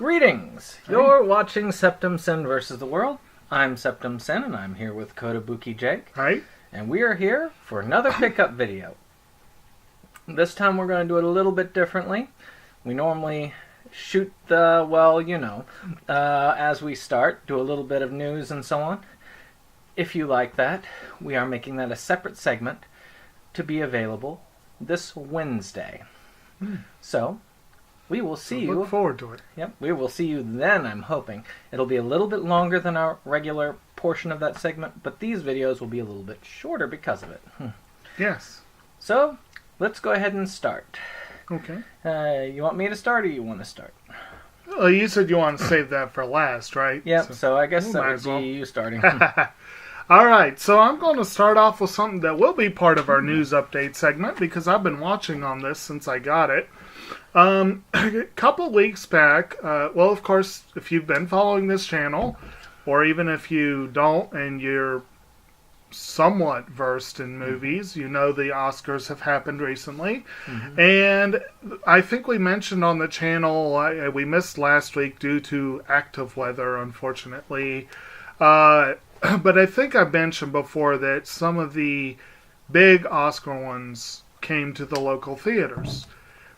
Greetings! You're watching Septum Sen vs. the World. I'm Septum Sen, and I'm here with Kotobuki Jake. Hi. And we are here for another pickup video. This time we're going to do it a little bit differently. We normally shoot the, as we start, do a little bit of news and so on. If you like that, we are making that a separate segment to be available this Wednesday. So, we will see you. Look forward to it. Yep, we will see you then, I'm hoping. It'll be a little bit longer than our regular portion of that segment, but these videos will be a little bit shorter because of it. Yes. So, let's go ahead and start. Okay. You want me to start or you want to start? Well, you said you want to save that for last, right? Yep, so I guess that would well. be you starting. All right, so I'm going to start off with something that will be part of our news update segment because I've been watching on this since I got it. A couple of weeks back, well, of course, if you've been following this channel, or even if you don't and you're somewhat versed in movies, you know the Oscars have happened recently. And I think we mentioned on the channel, we missed last week due to active weather, unfortunately. But I think I mentioned before that some of the big Oscar ones came to the local theaters.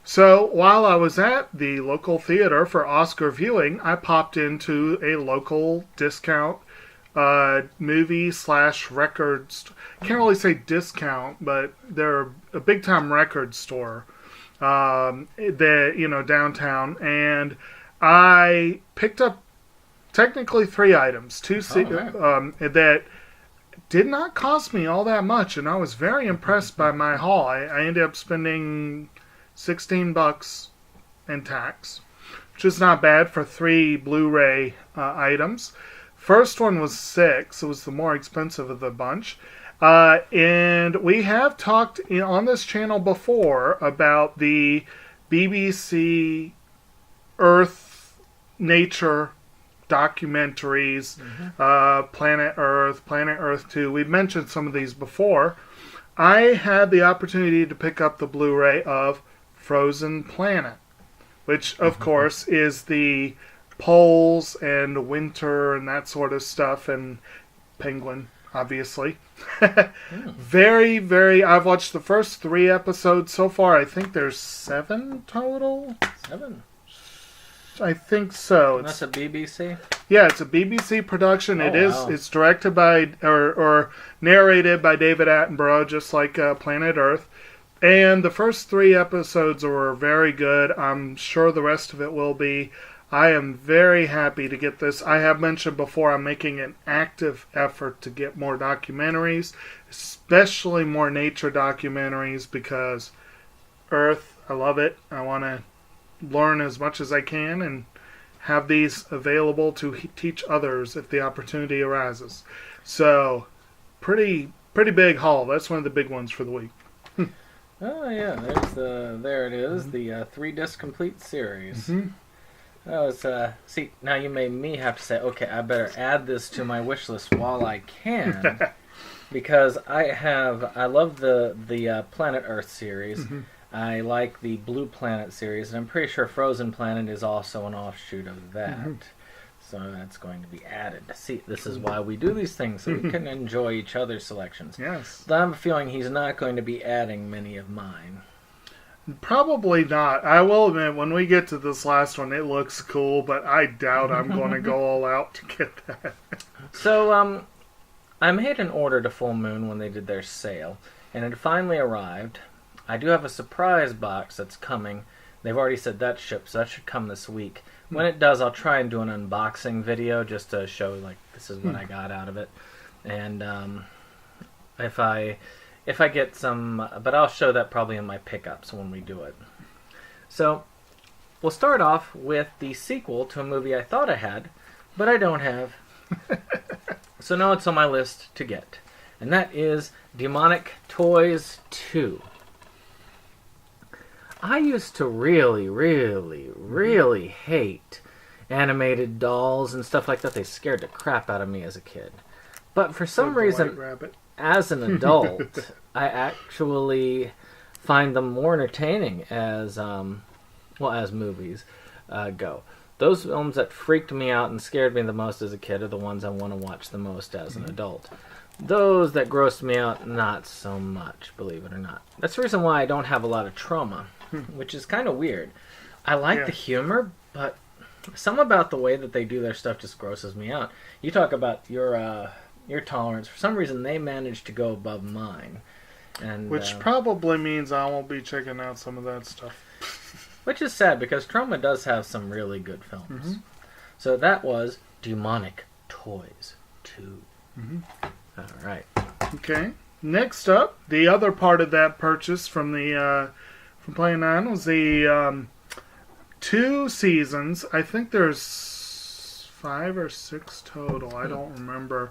So while I was at the local theater for Oscar viewing, I popped into a local discount movie/record store. Can't really say discount, but they're a big time record store downtown, and I picked up technically 3 items, that did not cost me all that much, and I was very impressed by my haul. I ended up spending $16 in tax, which is not bad for 3 Blu-ray items. First one was $6. It was the more expensive of the bunch. And we have talked on this channel before about the BBC Earth Nature documentaries, Planet Earth 2. We've mentioned some of these before. I had the opportunity to pick up the Blu-ray of Frozen Planet, which, of course, is the poles and winter and that sort of stuff, and penguin, obviously. Very, very... I've watched the first 3 episodes so far. I think there's 7 total. 7? I think so. And that's a BBC? Yeah, it's a BBC production. Oh, wow. It's directed by or narrated by David Attenborough, just like Planet Earth. And the first 3 episodes were very good. I'm sure the rest of it will be. I am very happy to get this. I have mentioned before I'm making an active effort to get more documentaries, especially more nature documentaries, because Earth, I love it. I want to learn as much as I can and have these available to teach others if the opportunity arises. So, pretty big haul. That's one of the big ones for the week. Oh yeah, there it is, the 3-disc complete series. That was see, now you made me have to say, okay, I better add this to my wish list while I can, because I love the Planet Earth series. I like the Blue Planet series, and I'm pretty sure Frozen Planet is also an offshoot of that. So that's going to be added. See, this is why we do these things, so we can enjoy each other's selections. Yes. But I have a feeling he's not going to be adding many of mine. Probably not. I will admit, when we get to this last one, it looks cool, but I doubt I'm going to go all out to get that. So, I made an order to Full Moon when they did their sale, and it finally arrived. I do have a surprise box that's coming. They've already said that shipped, so that should come this week. When it does, I'll try and do an unboxing video just to show, like, this is what I got out of it. And if I get some... But I'll show that probably in my pickups when we do it. So, we'll start off with the sequel to a movie I thought I had, but I don't have. So now it's on my list to get. And that is Demonic Toys 2. I used to really, really, really hate animated dolls and stuff like that. They scared the crap out of me as a kid. But for some reason, as an adult, I actually find them more entertaining as, as movies go. those films that freaked me out and scared me the most as a kid are the ones I want to watch the most as an adult. Those that grossed me out, not so much, believe it or not. That's the reason why I don't have a lot of trauma, which is kind of weird. I like the humor, but some about the way that they do their stuff just grosses me out. You talk about your tolerance. For some reason, they managed to go above mine. And, which probably means I won't be checking out some of that stuff. Which is sad, because Troma does have some really good films. Mm-hmm. So that was Demonic Toys 2. Mm-hmm. All right. Okay. Next up, the other part of that purchase from Play 9 was the 2 seasons. I think there's 5 or 6 total. I don't remember.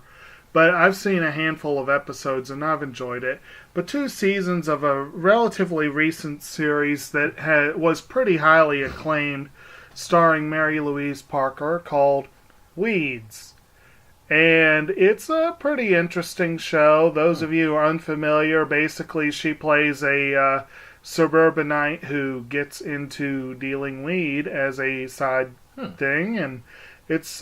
But I've seen a handful of episodes and I've enjoyed it. But 2 seasons of a relatively recent series that was pretty highly acclaimed, starring Mary Louise Parker, called Weeds. And it's a pretty interesting show. Those of you who are unfamiliar, basically she plays a suburbanite who gets into dealing weed as a side thing, and it's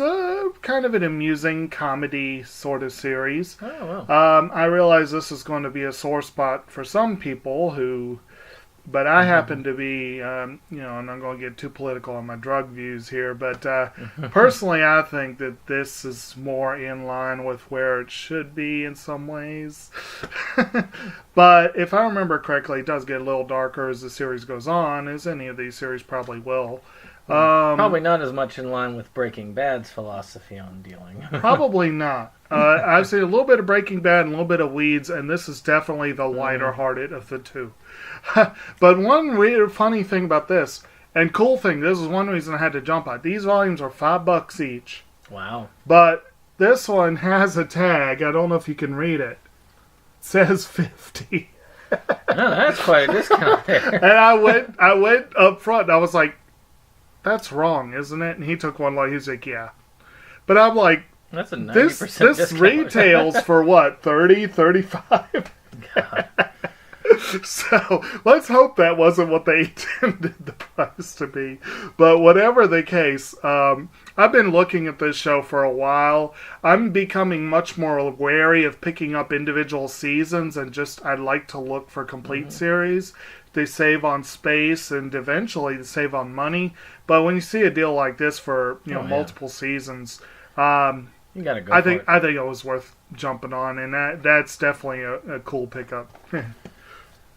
kind of an amusing comedy sort of series. Oh, wow. I realize this is going to be a sore spot for some people but I happen to be, and I'm not going to get too political on my drug views here, but personally I think that this is more in line with where it should be in some ways. But if I remember correctly, it does get a little darker as the series goes on, as any of these series probably will. Probably not as much in line with Breaking Bad's philosophy on dealing. Probably not. I've seen a little bit of Breaking Bad and a little bit of Weeds, and this is definitely the lighter-hearted of the 2. But one weird, funny thing about this, and cool thing, this is one reason I had to jump on. These volumes are $5 each. Wow. But this one has a tag. I don't know if you can read it. It says 50. No, that's quite a discount there. And I went up front, and I was like, that's wrong, isn't it? And he took one look. He's like, yeah. But I'm like, that's a 90% this discount. retails for what, 30, 35? God. So let's hope that wasn't what they intended the price to be. But whatever the case, I've been looking at this show for a while. I'm becoming much more wary of picking up individual seasons, and I'd like to look for complete series. They save on space and eventually they save on money. But when you see a deal like this for multiple seasons, you gotta go. I think it was worth jumping on, and that's definitely a cool pickup.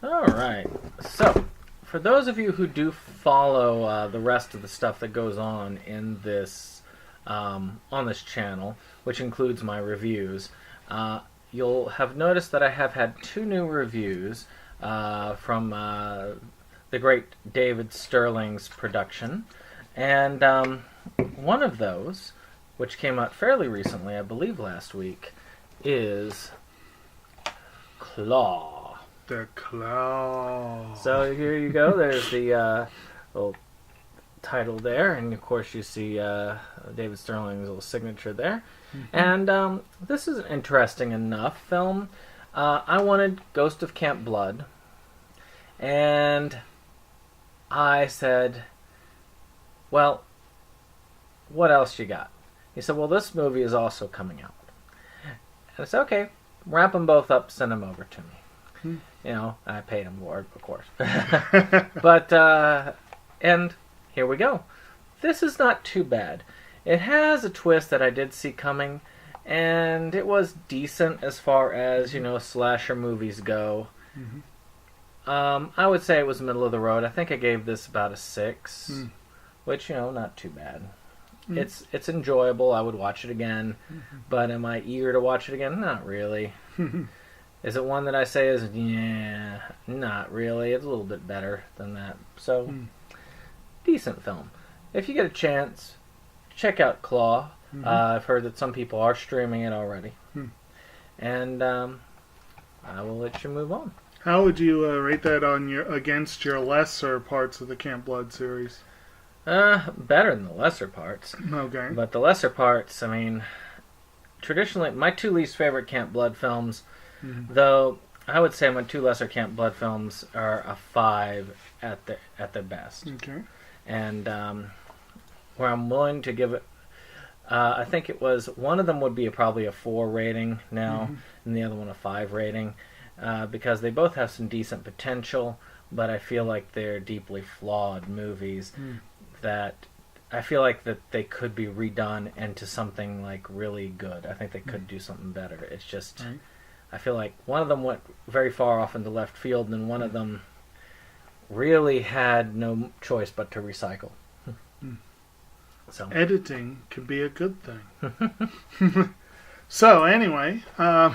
All right. So, for those of you who do follow the rest of the stuff that goes on in this on this channel, which includes my reviews, you'll have noticed that I have had 2 new reviews from the great David Sterling's production, and one of those, which came out fairly recently, I believe last week, is Claw. The Claw. So here you go. There's the little title there, and of course you see David Sterling's little signature there. Mm-hmm. And this is an interesting enough film. I wanted Ghost of Camp Blood, and I said, well, what else you got? He said, well, this movie is also coming out. And I said, okay, wrap them both up, send them over to me. I paid him for it, of course. But, and here we go. This is not too bad. It has a twist that I did see coming, and it was decent as far as, slasher movies go. Mm-hmm. I would say it was middle of the road. I think I gave this about a 6, which, not too bad. Mm. It's enjoyable. I would watch it again, but am I eager to watch it again? Not really. Is it one that I say is, not really. It's a little bit better than that. So, decent film. If you get a chance, check out Claw. Mm-hmm. I've heard that some people are streaming it already. And I will let you move on. How would you rate that against your lesser parts of the Camp Blood series? Better than the lesser parts. Okay. But the lesser parts, traditionally, my 2 least favorite Camp Blood films, though I would say my 2 lesser Camp Blood films are a 5 at their best. Okay. And where I'm willing to give it. I think it was one of them would be probably a 4 rating now, and the other one a 5 rating, because they both have some decent potential, but I feel like they're deeply flawed movies that I feel like that they could be redone into something like really good. I think they could do something better. It's just, I feel like one of them went very far off into left field, and one of them really had no choice but to recycle. So editing can be a good thing. So anyway, my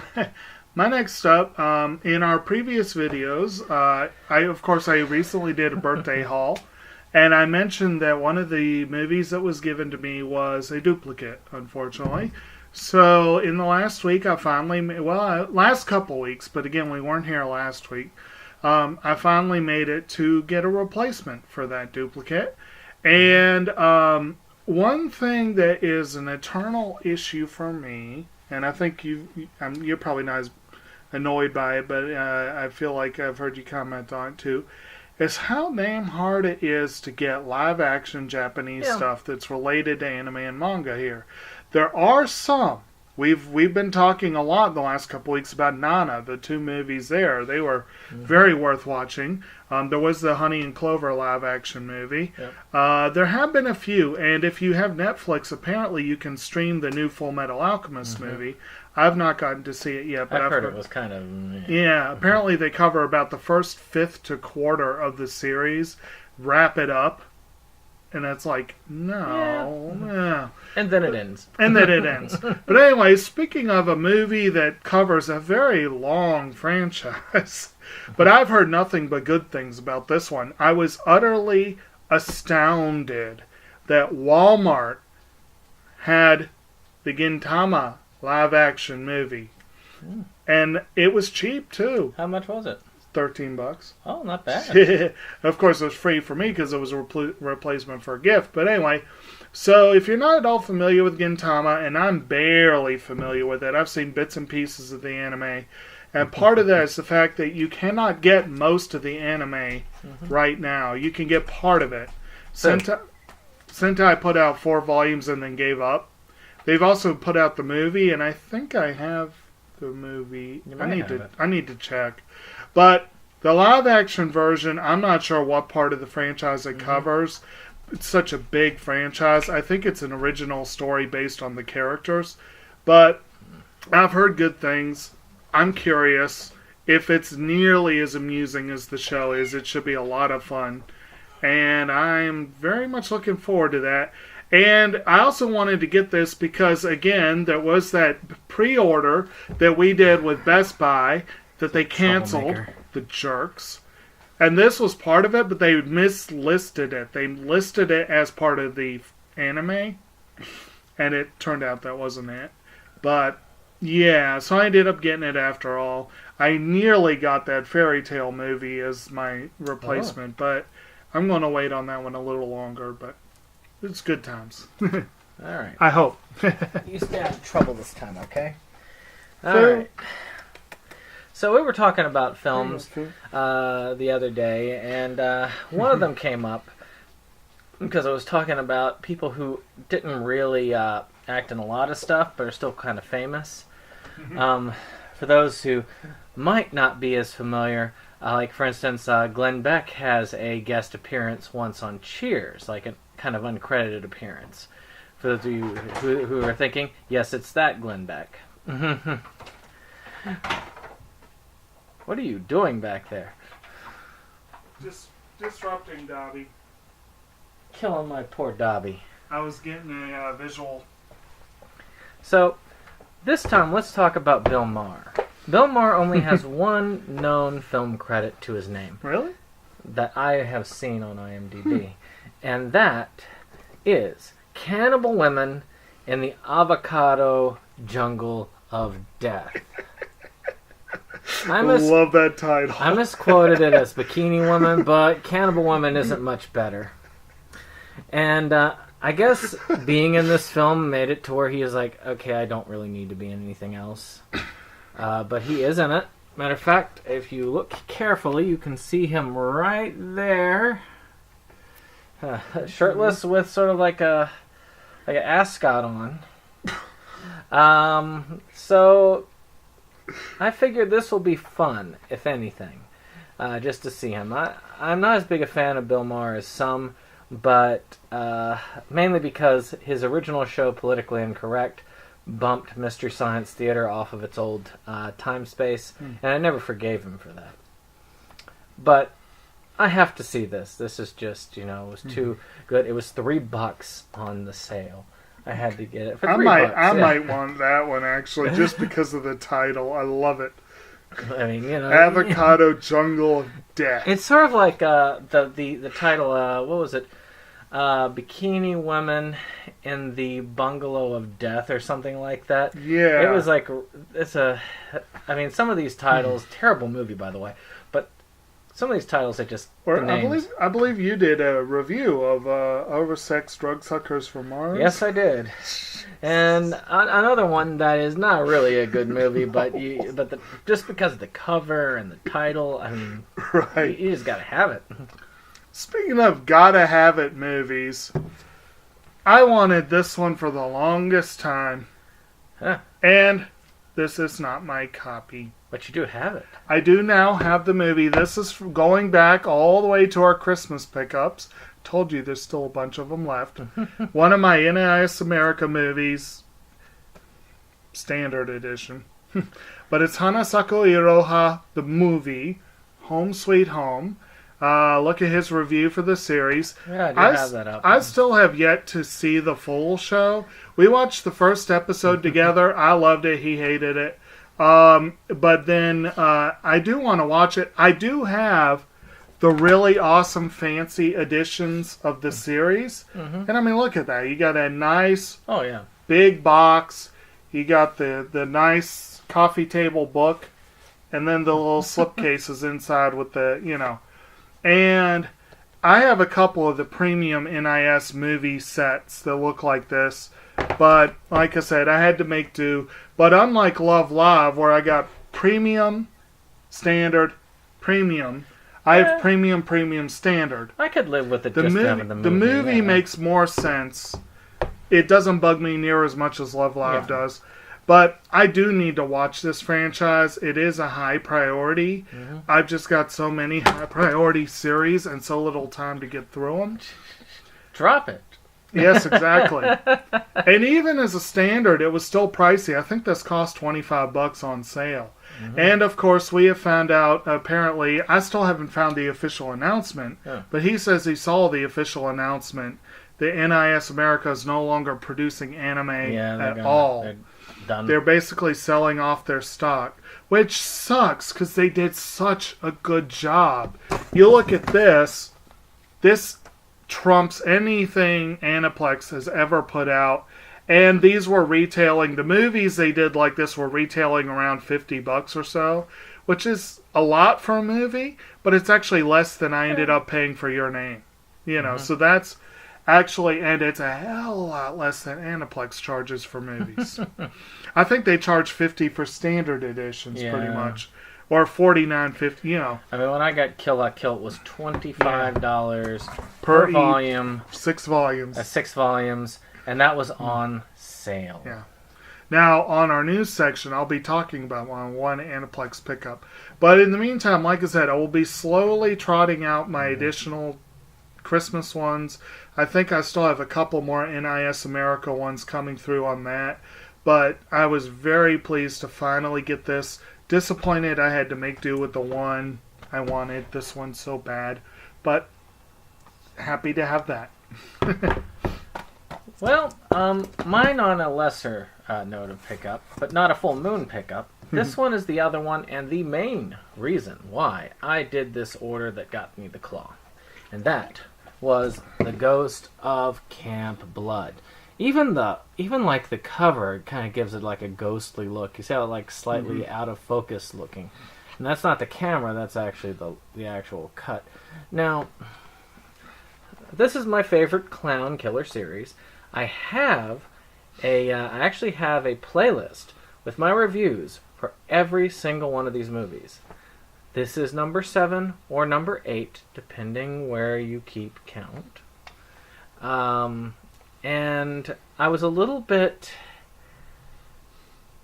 next up, in our previous videos, I recently did a birthday haul, and I mentioned that one of the movies that was given to me was a duplicate, unfortunately. So in the last week, last couple weeks, but again, we weren't here last week, I finally made it to get a replacement for that duplicate. And one thing that is an eternal issue for me, and I think you're probably not as annoyed by it, but I feel like I've heard you comment on it too, is how damn hard it is to get live action Japanese stuff that's related to anime and manga here. There are some. We've been talking a lot in the last couple weeks about Nana, the 2 movies there. They were very worth watching. There was the Honey and Clover live action movie. Yep. There have been a few, and if you have Netflix, apparently you can stream the new Full Metal Alchemist movie. I've not gotten to see it yet, but I've heard it was kind of... Yeah, apparently they cover about the first fifth to quarter of the series, wrap it up, and it's like, no. And then it ends. But anyway, speaking of a movie that covers a very long franchise, but I've heard nothing but good things about this one. I was utterly astounded that Walmart had the Gintama live-action movie. And it was cheap, too. How much was it? $13. Oh, not bad. Of course, it was free for me because it was a replacement for a gift. But anyway, so if you're not at all familiar with Gintama, and I'm barely familiar with it, I've seen bits and pieces of the anime. And part of that is the fact that you cannot get most of the anime right now. You can get part of it. Sentai put out 4 volumes and then gave up. They've also put out the movie, and I think I have the movie. I need to check. But the live-action version, I'm not sure what part of the franchise it covers. It's such a big franchise. I think it's an original story based on the characters. But I've heard good things. I'm curious. If it's nearly as amusing as the show is, it should be a lot of fun. And I'm very much looking forward to that. And I also wanted to get this because, again, there was that pre-order that we did with Best Buy that they canceled, the jerks. And this was part of it, but they mislisted it. They listed it as part of the anime, and it turned out that wasn't it. But, yeah, so I ended up getting it after all. I nearly got that Fairy Tail movie as my replacement, but I'm going to wait on that one a little longer, but it's good times. All right. I hope. You stay out of trouble this time, okay? All right. So we were talking about films the other day, and one of them came up because I was talking about people who didn't really act in a lot of stuff, but are still kind of famous. For those who might not be as familiar, like for instance, Glenn Beck has a guest appearance once on Cheers, like a kind of uncredited appearance. For those of you who are thinking, yes, it's that Glenn Beck. What are you doing back there? Just disrupting Dobby. Killing my poor Dobby. I was getting a visual. So, this time let's talk about Bill Maher. Bill Maher only has one known film credit to his name. Really? That I have seen on IMDb. And that is Cannibal Women in the Avocado Jungle of Death. I love that title. I misquoted it as Bikini Woman, but Cannibal Woman isn't much better. And I guess being in this film made it to where he is like, okay, I don't really need to be in anything else. But he is in it. Matter of fact, if you look carefully, you can see him right there. Shirtless with sort of like an ascot on. So I figured this will be fun, if anything, just to see him. I'm not as big a fan of Bill Maher as some, but mainly because his original show, Politically Incorrect, bumped Mystery Science Theater off of its old time space, and I never forgave him for that. But I have to see this. This is just, it was too good. It was $3 on the sale. I had to get it for $3. I might want that one, actually, just because of the title. I love it. I mean, Avocado Jungle of Death. It's sort of like the title, what was it? Bikini Women in the Bungalow of Death or something like that. Yeah. It was like, some of these titles, terrible movie, by the way, but some of these titles are just I believe you did a review of Oversexed Drug Suckers for Mars. Yes, I did. And another one that is not really a good movie, but just because of the cover and the title, right. You just gotta have it. Speaking of gotta have it movies, I wanted this one for the longest time. Huh. And this is not my copy. But you do have it. I do now have the movie. This is going back all the way to our Christmas pickups. Told you there's still a bunch of them left. One of my NIS America movies, standard edition. But it's Hanasaku Iroha, the movie, Home Sweet Home. Look at his review for the series. Yeah, I do have that up. I still have yet to see the full show. We watched the first episode together. I loved it. He hated it. But then I do want to watch it. I do have the really awesome fancy editions of the series. Mm-hmm. And look at that. You got a nice big box. You got the nice coffee table book. And then the little slipcases inside with the, And I have a couple of the premium NIS movie sets that look like this. But, like I said, I had to make do. But unlike Love Live, where I got premium, standard, premium, I have premium, standard. I could live with it having the movie. The movie makes more sense. It doesn't bug me near as much as Love Live does. But I do need to watch this franchise. It is a high priority. Mm-hmm. I've just got so many high priority series and so little time to get through them. Drop it. Yes, exactly. And even as a standard, it was still pricey. I think this cost $25 on sale. Mm-hmm. And of course, we have found out, apparently, I still haven't found the official announcement, but he says he saw the official announcement. The NIS America is no longer producing anime at all. They're basically selling off their stock, which sucks because they did such a good job. You look at this trumps anything Aniplex has ever put out. And these were retailing, the movies they did like this were retailing around $50 or so, which is a lot for a movie, but it's actually less than I ended up paying for Your Name. So that's actually, and it's a hell of a lot less than Aniplex charges for movies. I think they charge $50 for standard editions pretty much. Or $49.50, when I got Kill La Kill, it was $25 per volume. 6 volumes. 6 volumes. And that was on sale. Yeah. Now, on our news section, I'll be talking about one Aniplex pickup. But in the meantime, like I said, I will be slowly trotting out my additional Christmas ones. I think I still have a couple more NIS America ones coming through on that. But I was very pleased to finally get this. Disappointed I had to make do with the one I wanted. This one so bad. But happy to have that. Well, mine on a lesser note of pickup, but not a full moon pickup. This one is the other one and the main reason why I did this order that got me the claw. And that was The Ghost of Camp Blood. Even like the cover kind of gives it like a ghostly look. You see how like slightly out of focus looking. And that's not the camera, that's actually the actual cut. Now, this is my favorite clown killer series. I actually have a playlist with my reviews for every single one of these movies. This is number 7 or number 8, depending where you keep count. And I was a little bit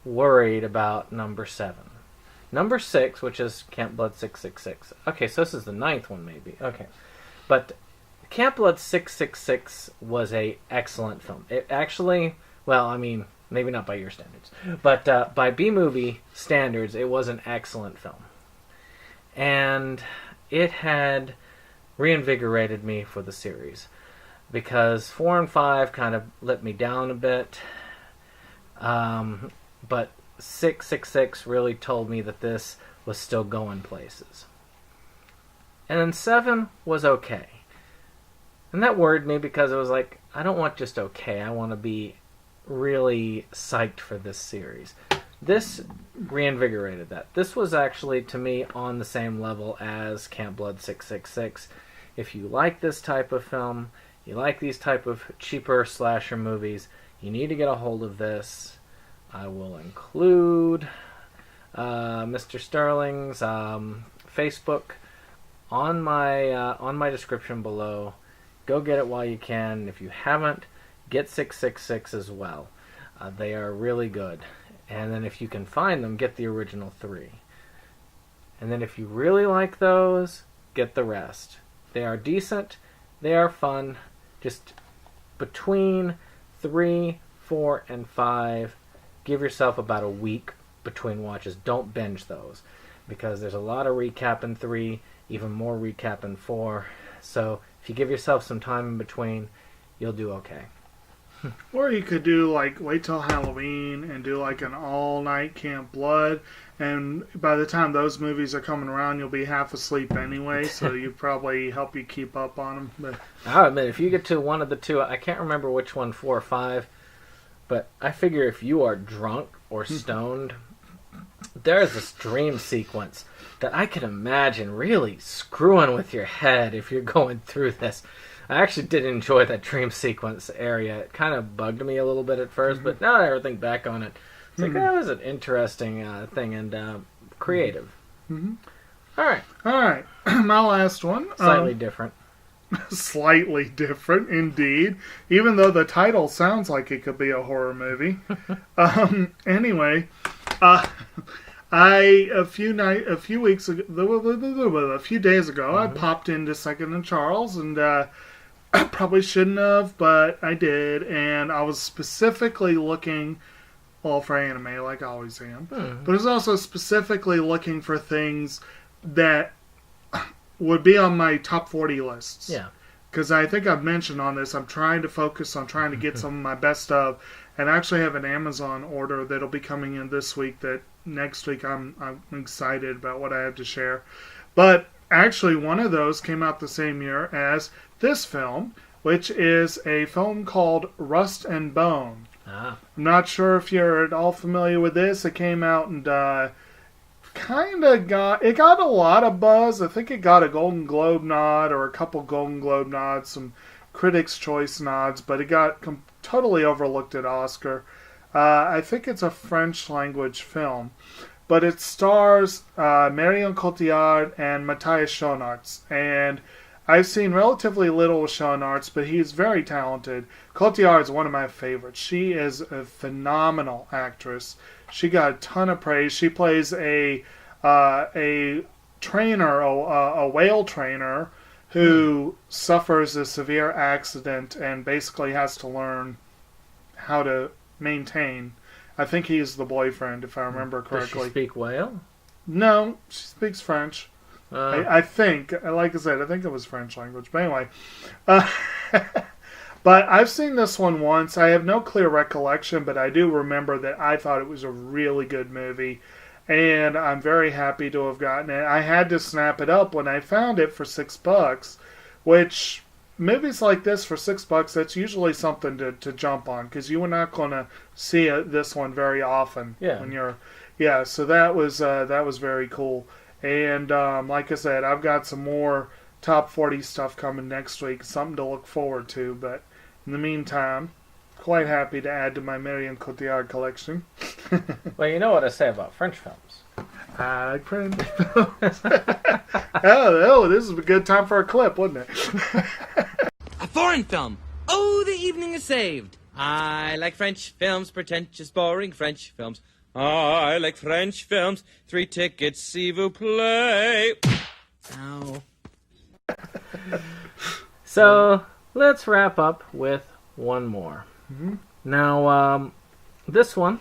worried about number 7. Number 6, which is Camp Blood 666. Okay, so this is the 9th one, maybe. Okay. But Camp Blood 666 was a excellent film. It actually, well, I mean, maybe not by your standards, but by B-movie standards, it was an excellent film. And it had reinvigorated me for the series, because 4 and 5 kind of let me down a bit. But 666 really told me that this was still going places. And then 7 was okay. And that worried me because it was like, I don't want just okay. I want to be really psyched for this series. This reinvigorated that. This was actually, to me, on the same level as Camp Blood 666. If you like this type of film, you like these type of cheaper slasher movies, you need to get a hold of this. I will include Mr. Sterling's Facebook on my description below. Go get it while you can. If you haven't, get 666 as well. They are really good. And then if you can find them, get the original 3. And then if you really like those, get the rest. They are decent. They are fun. Just between 3, 4, and 5, give yourself about a week between watches. Don't binge those, because there's a lot of recap in 3, even more recap in 4. So if you give yourself some time in between, you'll do okay. Or you could do, like, wait till Halloween and do, like, an all-night Camp Blood. And by the time those movies are coming around, you'll be half asleep anyway, so you probably help you keep up on them. But I'll admit, if you get to one of the two, I can't remember which one, 4 or 5, but I figure if you are drunk or stoned, there's this dream sequence that I can imagine really screwing with your head if you're going through this. I actually did enjoy that dream sequence area. It kind of bugged me a little bit at first, but now that I think back on it, it's like, that was an interesting thing and creative. All right. My last one. Slightly different. Slightly different, indeed. Even though the title sounds like it could be a horror movie. Anyway, a few days ago, I popped into Second and Charles, and I probably shouldn't have, but I did, and I was specifically looking, well, for anime, like I always am, but I was also specifically looking for things that would be on my top 40 lists. Yeah. Because I think I've mentioned on this, I'm trying to focus on trying to get some of my best of, and I actually have an Amazon order that'll be coming in this week that next week I'm excited about what I have to share. But actually, one of those came out the same year as this film, which is a film called Rust and Bone. I'm not sure if you're at all familiar with this. It came out and got a lot of buzz. I think it got a Golden Globe nod or a couple Golden Globe nods, some Critics' Choice nods, but it got totally overlooked at Oscar. I think it's a French language film, but it stars Marion Cotillard and Matthias Schoenaerts, and I've seen relatively little of Schoenaerts, but he's very talented. Cotillard is one of my favorites. She is a phenomenal actress. She got a ton of praise. She plays a trainer, a whale trainer, who suffers a severe accident and basically has to learn how to maintain. I think he's the boyfriend, if I remember correctly. Does she speak whale? No, she speaks French. I think, like I said, I think it was French language. But anyway, but I've seen this one once. I have no clear recollection, but I do remember that I thought it was a really good movie, and I'm very happy to have gotten it. I had to snap it up when I found it for $6, which movies like this for $6, that's usually something to jump on, because you were not going to see this one very often. Yeah. So that was very cool. And like I said, I've got some more top 40 stuff coming next week, something to look forward to. But in the meantime, quite happy to add to my Marion Cotillard collection. Well, you know what I say about French films. French films. oh, this is a good time for a clip, wasn't it? A foreign film. Oh, the evening is saved. I like French films, pretentious, boring French films. I like French films. 3 tickets, s'il vous plaît. Ow. So, let's wrap up with one more. Mm-hmm. Now, this one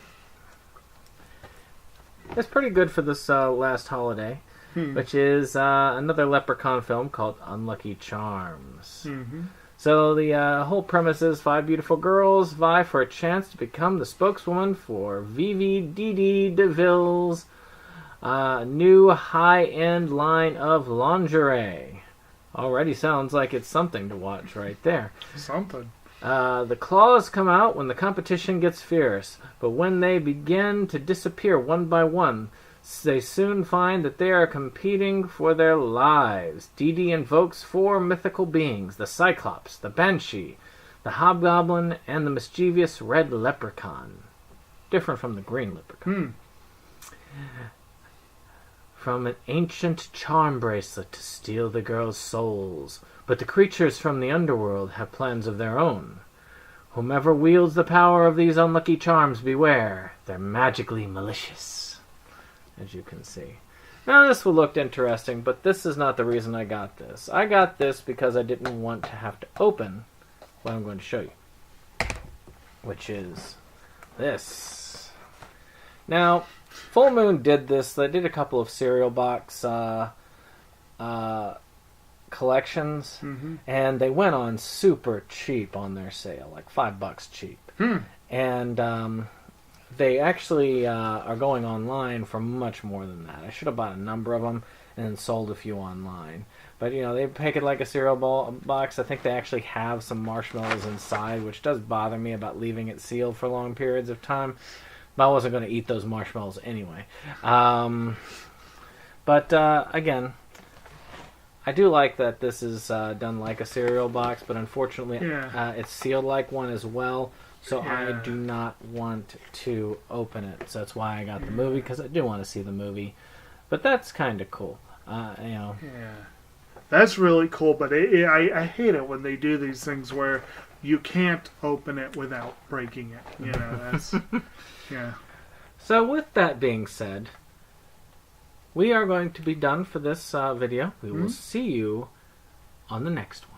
is pretty good for this last holiday, which is another Leprechaun film called Unlucky Charms. Mm-hmm. So the whole premise is 5 beautiful girls vie for a chance to become the spokeswoman for Vivi Didi DeVille's new high-end line of lingerie. Already sounds like it's something to watch right there. Something. The claws come out when the competition gets fierce, but when they begin to disappear one by one, they soon find that they are competing for their lives. Didi invokes 4 mythical beings: the Cyclops, the Banshee, the Hobgoblin, and the mischievous Red Leprechaun. Different from the Green Leprechaun. From an ancient charm bracelet to steal the girls' souls. But the creatures from the underworld have plans of their own. Whomever wields the power of these unlucky charms, beware. They're magically malicious, as you can see. Now this will look interesting, but this is not the reason I got this. I got this because I didn't want to have to open what I'm going to show you, which is this. Now, Full Moon did this. They did a couple of cereal box collections, and they went on super cheap on their sale, like $5 cheap. And they actually are going online for much more than that. I should have bought a number of them and then sold a few online. But, you know, they make it like a cereal box. I think they actually have some marshmallows inside, which does bother me about leaving it sealed for long periods of time. But I wasn't going to eat those marshmallows anyway. Again, I do like that this is done like a cereal box, but unfortunately it's sealed like one as well. So I do not want to open it. So that's why I got the movie, because I do want to see the movie. But that's kind of cool. Yeah. That's really cool, but I hate it when they do these things where you can't open it without breaking it. You know, that's... Yeah. So with that being said, we are going to be done for this video. We will see you on the next one.